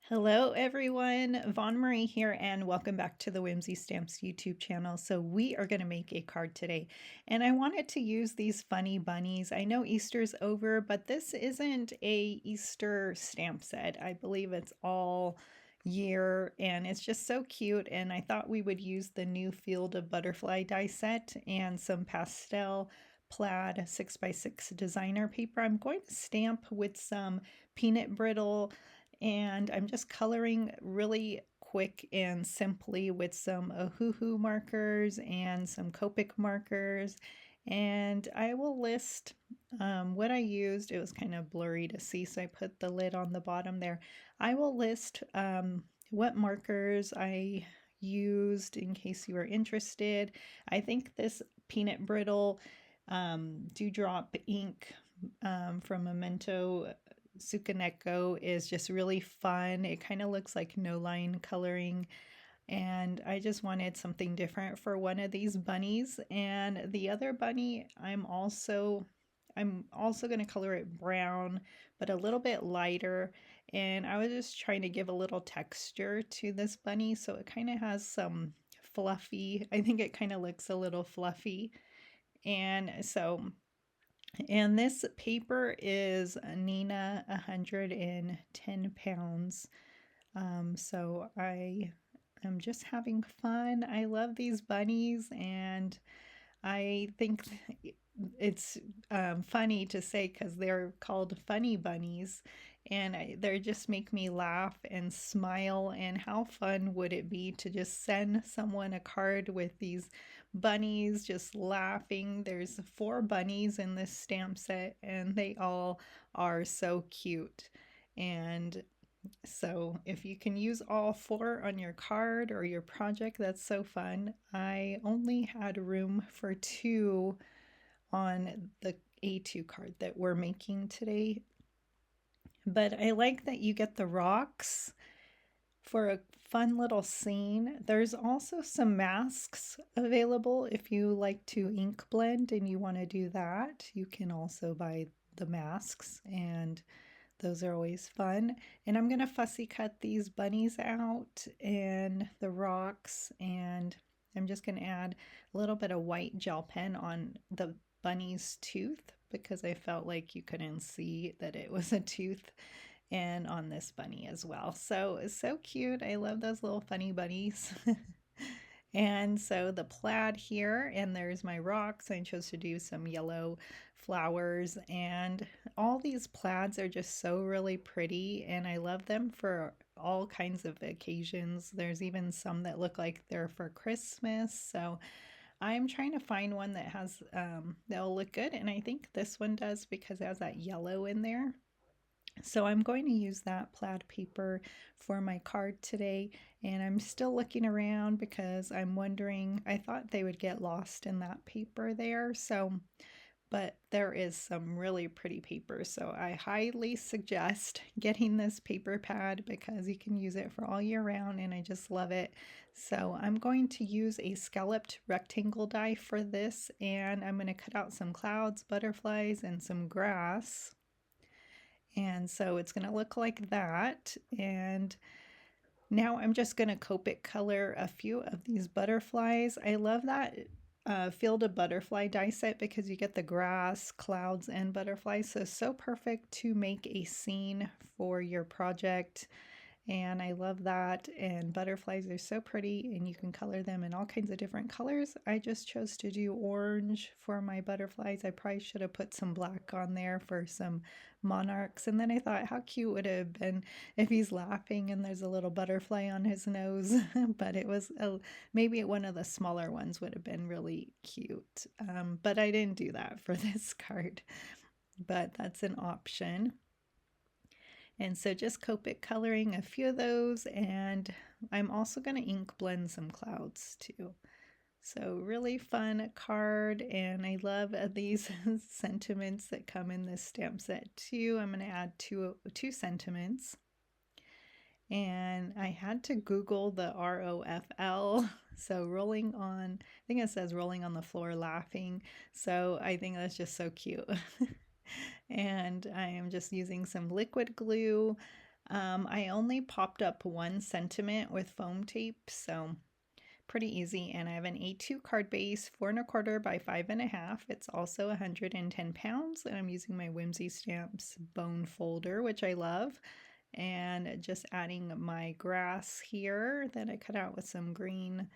Hello everyone, Vaughn Marie here and welcome back to the Whimsy Stamps YouTube channel. So we are going to make a card today and I wanted to use these funny bunnies. I know Easter's over, but this isn't a Easter stamp set. I believe it's all year and it's just so cute, and I thought we would use the new Field of Butterfly die set and some pastel plaid 6x6 designer paper. I'm going to stamp with some peanut brittle, and I'm just coloring really quick and simply with some Ohuhu markers and some Copic markers. And I will list what I used. It was kind of blurry to see, so I put the lid on the bottom there. I will list what markers I used in case you are interested. I think this peanut brittle dewdrop ink from Memento Sukaneko is just really fun. It kind of looks like no line coloring, and I just wanted something different for one of these bunnies. And the other bunny, I'm also going to color it brown, but a little bit lighter. And I was just trying to give a little texture to this bunny, so it kind of has some fluffy, I think it kind of looks a little fluffy. And this paper is Nina 110 pounds. So I am just having fun. I love these bunnies, and I think it's funny to say because they're called Funny Bunnies, and they just make me laugh and smile. And how fun would it be to just send someone a card with these bunnies just laughing? There's 4 bunnies in this stamp set, and they all are so cute. And so if you can use all 4 on your card or your project, that's so fun. I only had room for 2 on the A2 card that we're making today. But I like that you get the rocks for a fun little scene. There's also some masks available if you like to ink blend and you want to do that. You can also buy the masks, and those are always fun. And I'm going to fussy cut these bunnies out and the rocks, and I'm just going to add a little bit of white gel pen on the bunny's tooth because I felt like you couldn't see that it was a tooth, and on this bunny as well. So it's so cute. I love those little funny bunnies. And so the plaid here, and there's my rocks. I chose to do some yellow flowers, and all these plaids are just so really pretty, and I love them for all kinds of occasions. There's even some that look like they're for Christmas. So I'm trying to find one that has that'll look good, and I think this one does because it has that yellow in there. So I'm going to use that plaid paper for my card today, and I'm still looking around because I'm wondering, I thought they would get lost in that paper there. But there is some really pretty paper, so I highly suggest getting this paper pad because you can use it for all year round, and I just love it. So I'm going to use a scalloped rectangle die for this, and I'm going to cut out some clouds, butterflies, and some grass. And so it's going to look like that. And now I'm just going to Copic color a few of these butterflies. I love that Field of Butterfly die set because you get the grass, clouds, and butterflies. So perfect to make a scene for your project. And I love that. And butterflies are so pretty, and you can color them in all kinds of different colors. I just chose to do orange for my butterflies. I probably should have put some black on there for some monarchs. And then I thought, how cute would it have been if he's laughing and there's a little butterfly on his nose? But it was maybe one of the smaller ones would have been really cute. But I didn't do that for this card. But that's an option. And so just Copic coloring a few of those, and I'm also going to ink blend some clouds too. So really fun card, and I love these sentiments that come in this stamp set too. I'm going to add two sentiments. And I had to Google the ROFL. So rolling on, I think it says rolling on the floor laughing. So I think that's just so cute. And I am just using some liquid glue I only popped up one sentiment with foam tape, so pretty easy. And I have an A2 card base, 4¼ by 5½. It's also 110 pounds, and I'm using my Whimsy Stamps bone folder, which I love. And just adding my grass here that I cut out with some green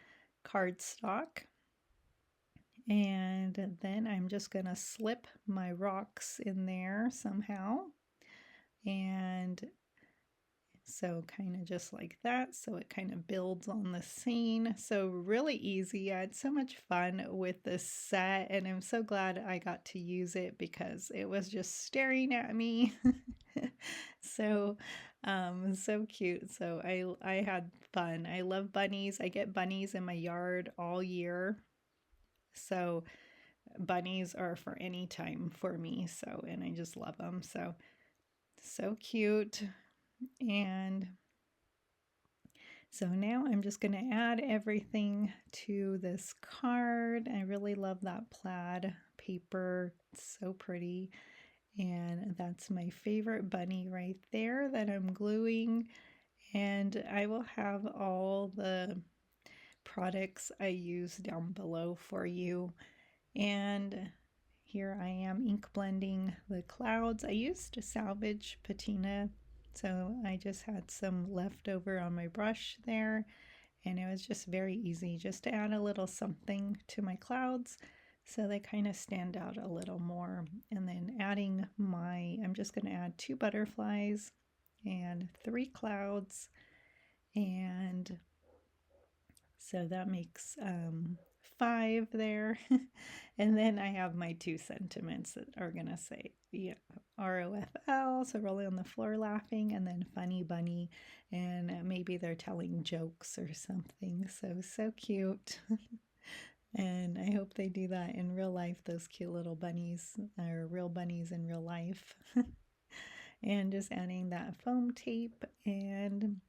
cardstock. And then I'm just gonna slip my rocks in there somehow. And so kind of just like that. So it kind of builds on the scene. So really easy. I had so much fun with this set, and I'm so glad I got to use it because it was just staring at me. So so cute. So I had fun. I love bunnies. I get bunnies in my yard all year. So bunnies are for any time for me. So, and I just love them. So cute. And so now I'm just going to add everything to this card. I really love that plaid paper. It's so pretty. And that's my favorite bunny right there that I'm gluing. And I will have all the products I use down below for you. And here I am ink blending the clouds. I used to salvage patina, so I just had some left over on my brush there, and it was just very easy just to add a little something to my clouds so they kind of stand out a little more. And then adding I'm just going to add 2 butterflies and 3 clouds, and so that makes 5 there. And then I have my 2 sentiments that are gonna say, yeah, ROFL, so rolling on the floor laughing, and then funny bunny, and maybe they're telling jokes or something. So cute. And I hope they do that in real life, those cute little bunnies are real bunnies in real life. And just adding that foam tape, and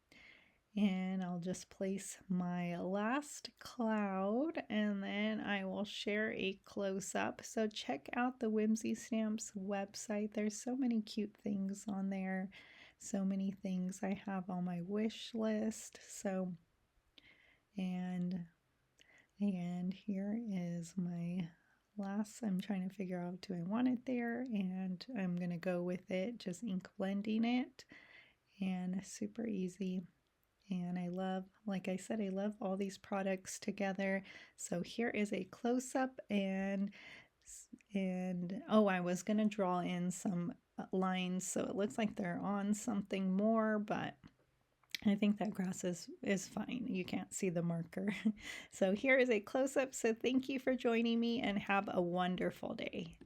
I'll just place my last cloud, and then I will share a close-up. So check out the Whimsy Stamps website. There's so many cute things on there, so many things I have on my wish list. So and here is my last. I'm trying to figure out, do I want it there? And I'm gonna go with it, just ink blending it, and super easy. And I love, like I said, I love all these products together. So here is a close-up, and oh, I was gonna draw in some lines so it looks like they're on something more, but I think that grass is fine. You can't see the marker. So here is a close-up. So thank you for joining me, and have a wonderful day.